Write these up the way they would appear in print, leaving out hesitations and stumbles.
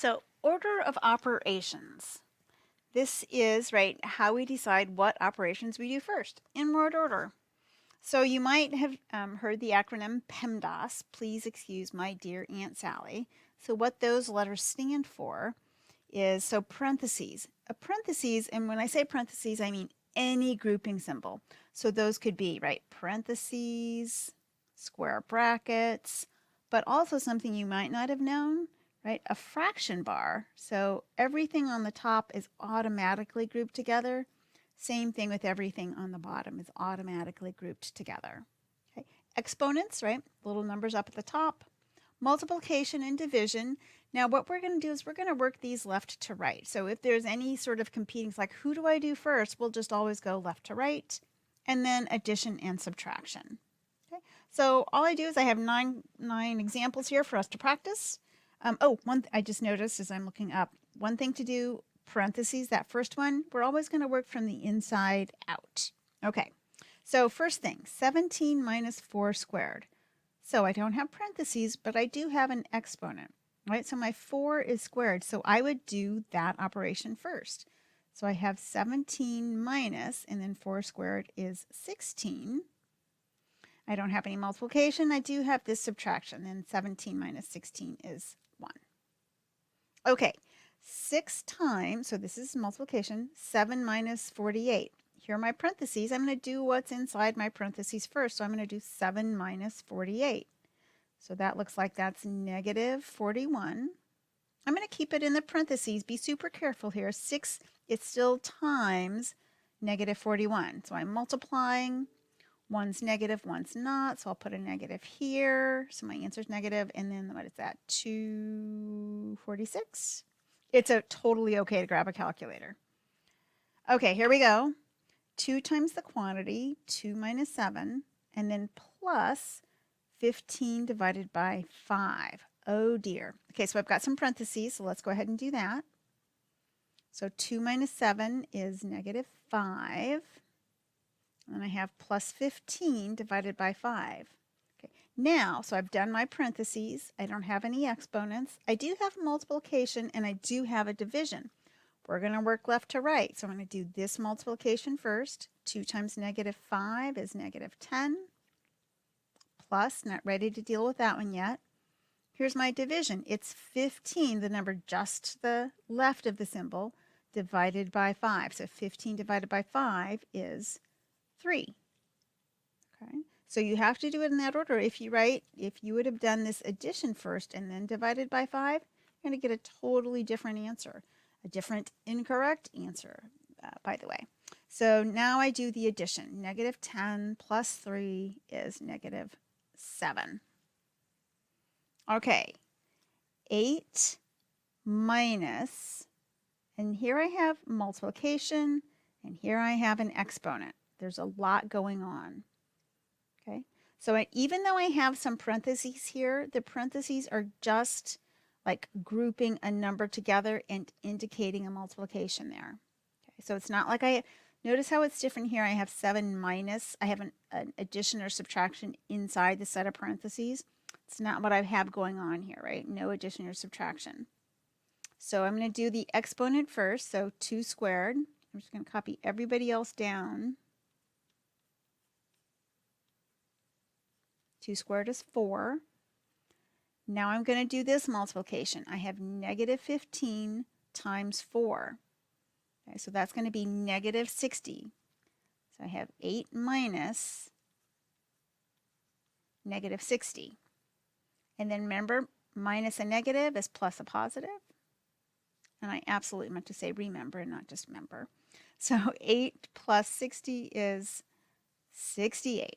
So, order of operations. This is, right, how we decide what operations we do first in word order. So you might have heard the acronym PEMDAS. Please excuse my dear Aunt Sally. So what those letters stand for is, so parentheses. A parentheses, and when I say parentheses, I mean any grouping symbol. So those could be, right, parentheses, square brackets, but also something you might not have known, right, a fraction bar. So everything on the top is automatically grouped together. Same thing with everything on the bottom is automatically grouped together. Okay. Exponents, right, little numbers up at the top. Multiplication and division. Now what we're going to do is we're going to work these left to right. So if there's any sort of competing, it's like who do I do first? We'll just always go left to right, and then addition and subtraction. Okay. So all I do is I have nine examples here for us to practice. I just noticed as I'm looking up, one thing to do, parentheses, that first one, we're always going to work from the inside out. Okay, so first thing, 17 minus 4 squared. So I don't have parentheses, but I do have an exponent, right? So my 4 is squared, so I would do that operation first. So I have 17 minus, and then 4 squared is 16. I don't have any multiplication. I do have this subtraction, and 17 minus 16 is 1. Okay, 6 times, so this is multiplication, 7 minus 48. Here are my parentheses. I'm going to do what's inside my parentheses first. So I'm going to do 7 minus 48. So that looks like that's negative 41. I'm going to keep it in the parentheses. Be super careful here. 6, it's still times negative 41. So I'm multiplying. One's negative, one's not. So I'll put a negative here. So my answer is negative. And then what is that? 246. It's totally okay to grab a calculator. Okay, here we go. 2 times the quantity, 2 minus 7, and then plus 15 divided by 5. Oh dear. Okay, so I've got some parentheses, so let's go ahead and do that. So 2 minus 7 is negative 5. And I have plus 15 divided by 5. Okay, now, so I've done my parentheses. I don't have any exponents. I do have multiplication, and I do have a division. We're going to work left to right. So I'm going to do this multiplication first. 2 times negative 5 is negative 10. Plus, not ready to deal with that one yet. Here's my division. It's 15, the number just to the left of the symbol, divided by 5. So 15 divided by 5 is 3. Okay, so you have to do it in that order. If you would have done this addition first and then divided by 5, you're going to get a totally different answer. A different incorrect answer, by the way. So now I do the addition. Negative 10 plus 3 is negative 7. Okay, 8 minus, and here I have multiplication, and here I have an exponent. There's a lot going on. Okay, so even though I have some parentheses here, the parentheses are just like grouping a number together and indicating a multiplication there. Okay, so it's not like notice how it's different here. I have 7 minus, I have an addition or subtraction inside the set of parentheses. It's not what I have going on here, right? No addition or subtraction. So I'm going to do the exponent first, so 2 squared. I'm just going to copy everybody else down. 2 squared is 4. Now I'm going to do this multiplication. I have negative 15 times 4. Okay, so that's going to be negative 60. So I have 8 minus negative 60. And then remember, minus a negative is plus a positive. And I absolutely meant to say remember and not just member. So 8 plus 60 is 68.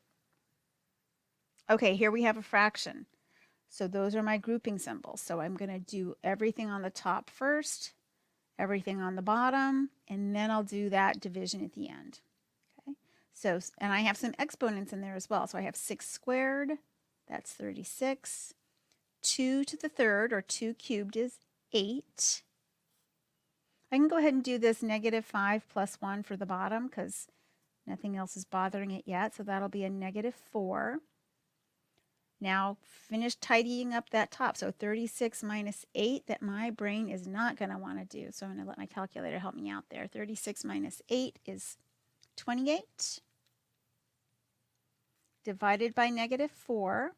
Okay, here we have a fraction. So those are my grouping symbols. So I'm going to do everything on the top first, everything on the bottom, and then I'll do that division at the end. Okay. So, and I have some exponents in there as well. So I have 6 squared, that's 36. 2 to the third, or 2 cubed, is 8. I can go ahead and do this negative 5 plus 1 for the bottom because nothing else is bothering it yet. So that'll be a negative 4. Now finish tidying up that top. So 36 minus 8, that my brain is not going to want to do. So I'm going to let my calculator help me out there. 36 minus 8 is 28 divided by negative 4.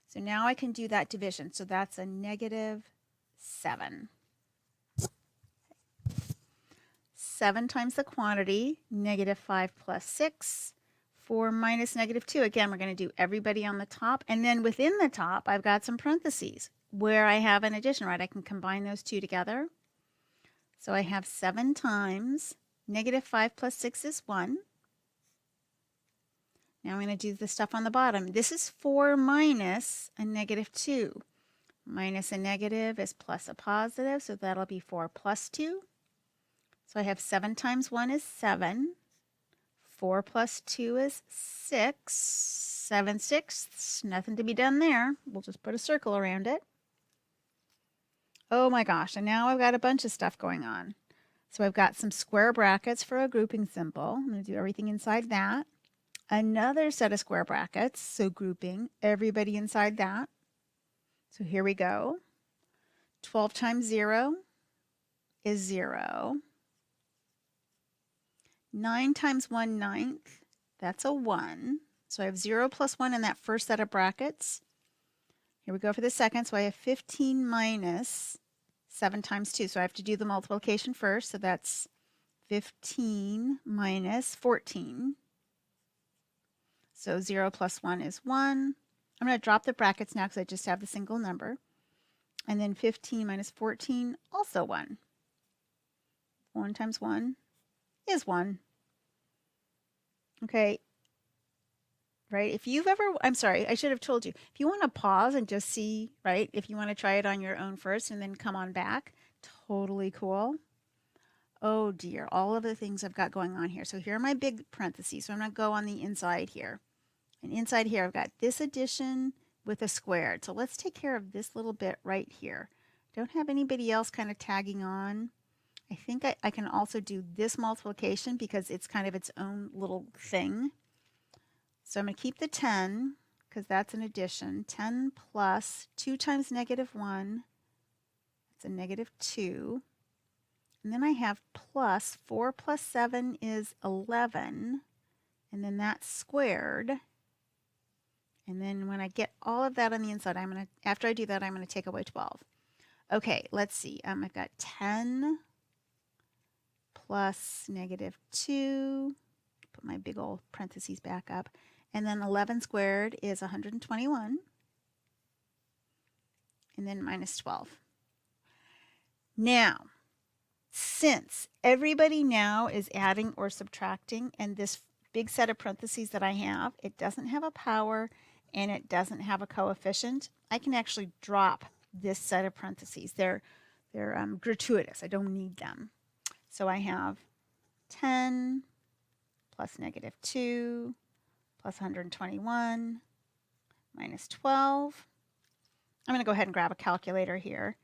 So now I can do that division. So that's a negative 7. 7 times the quantity, negative 5 plus 6. 4 minus negative 2. Again, we're going to do everybody on the top. And then within the top, I've got some parentheses where I have an addition, right? I can combine those two together. So I have 7 times negative 5 plus 6 is 1. Now I'm going to do the stuff on the bottom. This is 4 minus a negative 2. Minus a negative is plus a positive, so that'll be 4 plus 2. So I have 7 times 1 is 7. 4 plus 2 is 6. 7/6. Nothing to be done there. We'll just put a circle around it. Oh my gosh, and now I've got a bunch of stuff going on. So I've got some square brackets for a grouping symbol. I'm going to do everything inside that. Another set of square brackets, so grouping everybody inside that. So here we go. 12 times 0 is 0. 9 times 1/9, that's a 1. So I have 0 plus 1 in that first set of brackets. Here we go for the second. So I have 15 minus 7 times 2. So I have to do the multiplication first. So that's 15 minus 14. So 0 plus 1 is 1. I'm going to drop the brackets now because I just have the single number. And then 15 minus 14, also 1. 1 times 1 is 1. Okay. Right? If you've ever, I'm sorry, I should have told you. If you want to pause and just see, right? If you want to try it on your own first and then come on back, totally cool. Oh dear, all of the things I've got going on here. So here are my big parentheses. So I'm going to go on the inside here. And inside here, I've got this addition with a squared. So let's take care of this little bit right here. Don't have anybody else kind of tagging on. I think I can also do this multiplication because it's kind of its own little thing. So I'm going to keep the 10 because that's an addition. 10 plus 2 times negative 1. It's a negative 2. And then I have plus 4 plus 7 is 11. And then that's squared. And then when I get all of that on the inside, after I do that, I'm going to take away 12. Okay, let's see. I've got 10 plus negative 2. Put my big old parentheses back up. And then 11 squared is 121. And then minus 12. Now, since everybody now is adding or subtracting, and this big set of parentheses that I have, it doesn't have a power and it doesn't have a coefficient, I can actually drop this set of parentheses. They're gratuitous. I don't need them. So I have 10 plus negative 2 plus 121 minus 12. I'm going to go ahead and grab a calculator here.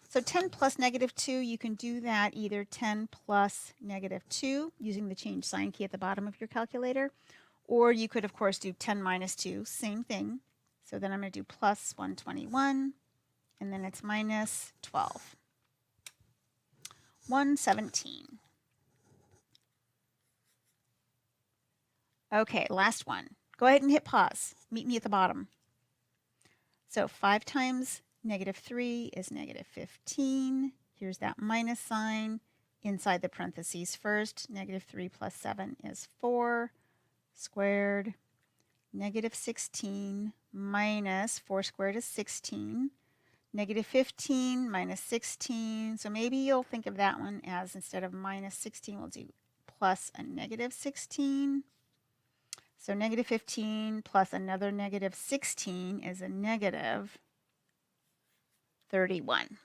So 10 plus negative 2, you can do that either 10 plus negative 2 using the change sign key at the bottom of your calculator. Or you could, of course, do 10 minus 2, same thing. So then I'm going to do plus 121, and then it's minus 12. 117. Okay, last one. Go ahead and hit pause. Meet me at the bottom. So 5 times negative 3 is negative 15. Here's that minus sign inside the parentheses first. Negative 3 plus 7 is 4 squared. Negative 16 minus 4 squared is 16. Negative 15 minus 16. So maybe you'll think of that one as, instead of minus 16, we'll do plus a negative 16. So negative 15 plus another negative 16 is a negative 31.